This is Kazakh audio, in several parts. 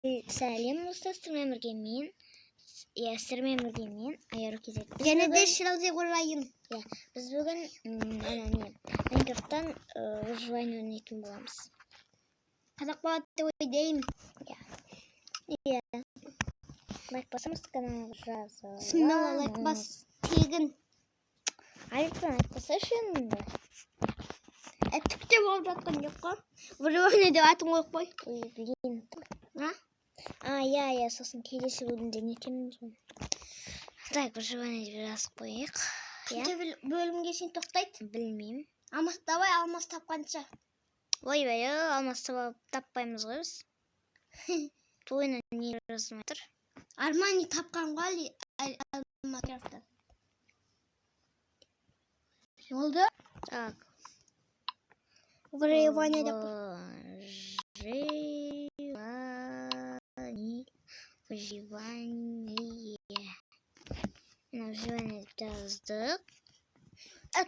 Сәлем достар, сіздермен бірге мен Айару Кезет. Және де Шыралбек Орайым. Біз бүгін Майнкрафттан выживание ойнайтын боламыз. Қазақ болады деп ойлаймын. Лайк басамыз, каналға жазылып. Смело лайк бас, тегін. Айтпаса шынында. Түкте болып жатқан жоқ қой. Выживание деп атын қойып қой. Білейін. Сосын келесі бөлімде не етеміз ғой. Так, выживание деп жазып қояйық. Бөлімге шейін тоқтайды? Білмеймін. Алмас давай, алмас тапқанша. Ойбай, алмас таппаймыз ғой біз. Тойына не жазылмай тұр? Армани тапқан ғой Майнкрафтта. Oldu. Так. Выживание деп. Выживание деп жаздық.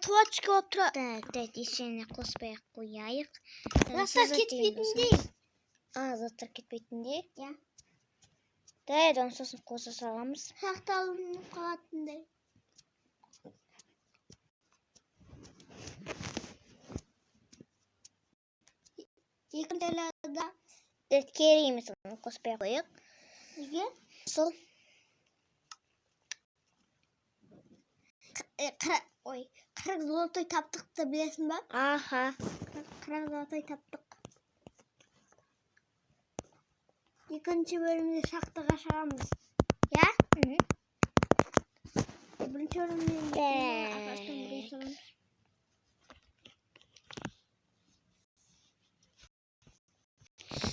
Туачка болып тұр. Так, ешені қоспай қояйық. Заттар кетпейтіндей. Заттар кетпейтіндей? Ja. Да, сосын қоса саламыз. Сақталынып қалатындай. Екіншілерді керек емес оны қоспай қояйық. Неге? Сол. Қырық золотой таптықты білесің ба? Аха. 40 золотой таптық. Екінші бөлімде шахтаға шығамыз. Я? Бірінші бөлімде ағаштан бірге шығамыз.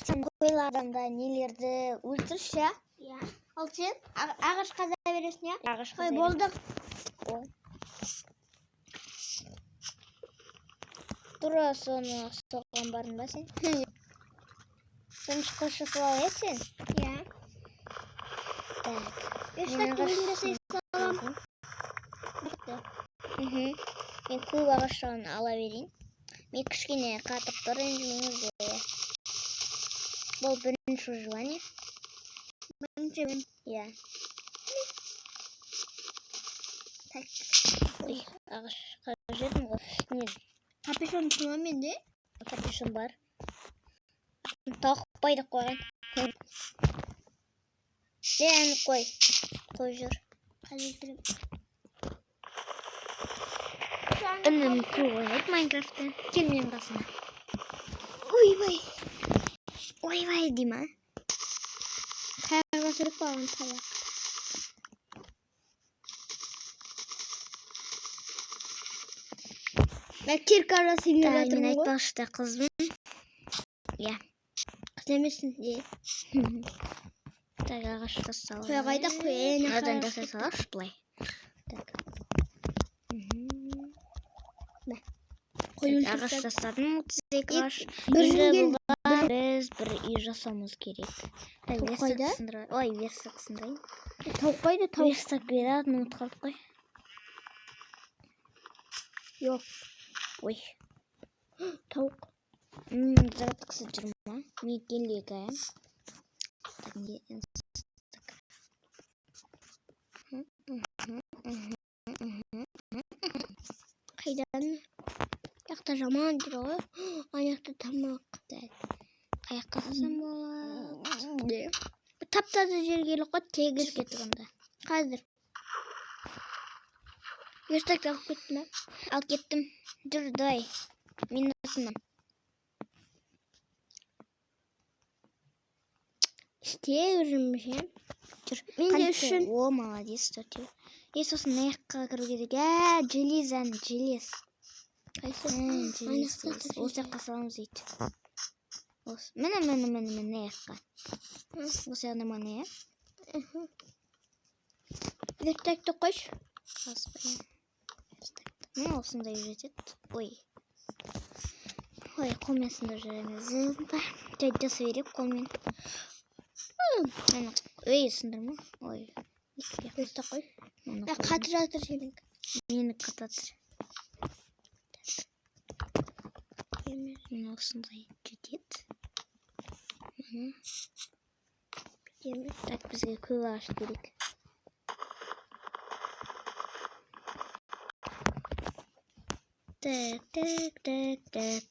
Сен қойларында нелерді өлтірші, я? Я. Ал сен ағаш қаза бересің, я? Ағаш қаза бересің. Болдық. Тұра соны соған бардың ба сен? Соны шыққашы салал е сен? Я. Так. Ешқат бөлімде сен салам. Мен көп ағаштан ала берейін. Мен кішкене қатып тұр енжіміңізде. Бұл бірінші выживание. Бірінші бөлім. Я. Так. Ағаш қажетім ғой. Не? Капюшон тұма менде? Капюшон бар. Тауық байдық қойған. Әні қой. Қой жүр. Қазір Үнім көйіп Майнкрафтта. Кел мен қасына. Ойбай дейма. Қайға сүріп балын таяқ. Киркара сүйіп жатырмын ғой. Мен айтпақшыда қызбын. Я. Қыз емесін де. Так, ағашқа салып. Қоя қайда қойын. Адан жасай салаш бұлай. Так. Ағаш жасадым 32 ағаш. Біз бір үй жасауымыз керек. Тауық қайда? Ой, верстак сындайын. Тауық қайда? Верстак бері атын ұмыт қалдық қой. Жоқ. Ой. Тауық. Заттықсы жүрма. Мен келегі. Қайдан? Яқта жаман жүр ғой. Аяқта тамақ. Қаяққа сасам болады. Таптады жергелі қой тегіз кетігінді. Қазір. Верстакты алып кеттім ба? Ал кеттім. Жүр, давай. Мен атымнан. Істей жүрміш, е? Жүр. Мен де үшін. О, молодец, төте. Сосын аяққа кіру керек. Желез. Қайсы? Желез. Осы жаққа саламыз дейді. Міне аяққа. Осы яғына міне, е? Верстакты қойш. Міне осындай жетеді. Ой, қолмен сында жүреміз. Жасы берек қолмен. Сындырма. Ой. Верстак қой. Қатыр жатыр жерің. Мені қататыр. Мен осындай жетеді. Демir. Так, бізге көк ағаш керек. Так.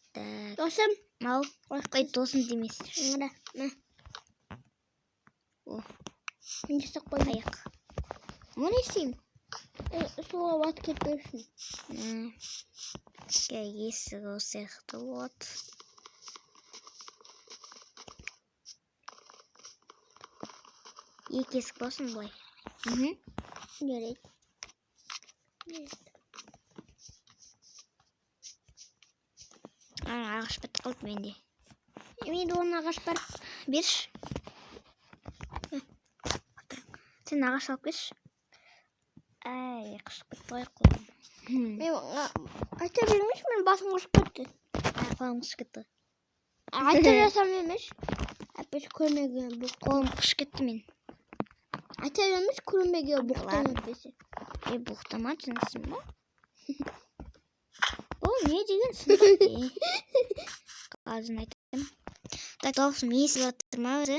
Досым. Ал, қой досым демесін. Мына. Мә. О, Мен жасап қойдым. аяқ. Оны істеймін. Суға батып кетпесін. Есігі ол сияқты болады. Екі есік болсын былай. Керек. Ағаш бітті қалды менде. Менде оның ағаш бар. Берші. Сен ағаш алып келші. Әй, қышып кетті ғой қолым. Мен айта бермеш, мен басым қышып кетті. Қолым қышып кетті. Айта жасам емес. Әпеш көрмеге бұқтым. Қолым қышып кетті мен. Айта бермеш, көрмеге бұқтым әпесі. Бұқтама жынсың ба? Бұл не деген сұмдық? Қазын айтайын. Так, дауысым есіп жатыр ма өзі?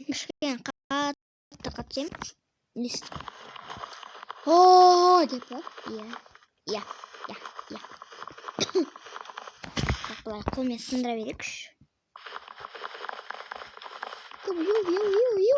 Кішкен қатты қатсем. Естіп. Ооо, деп па? Иә. Так, бұлай қолмен сындыра берекші. Ю.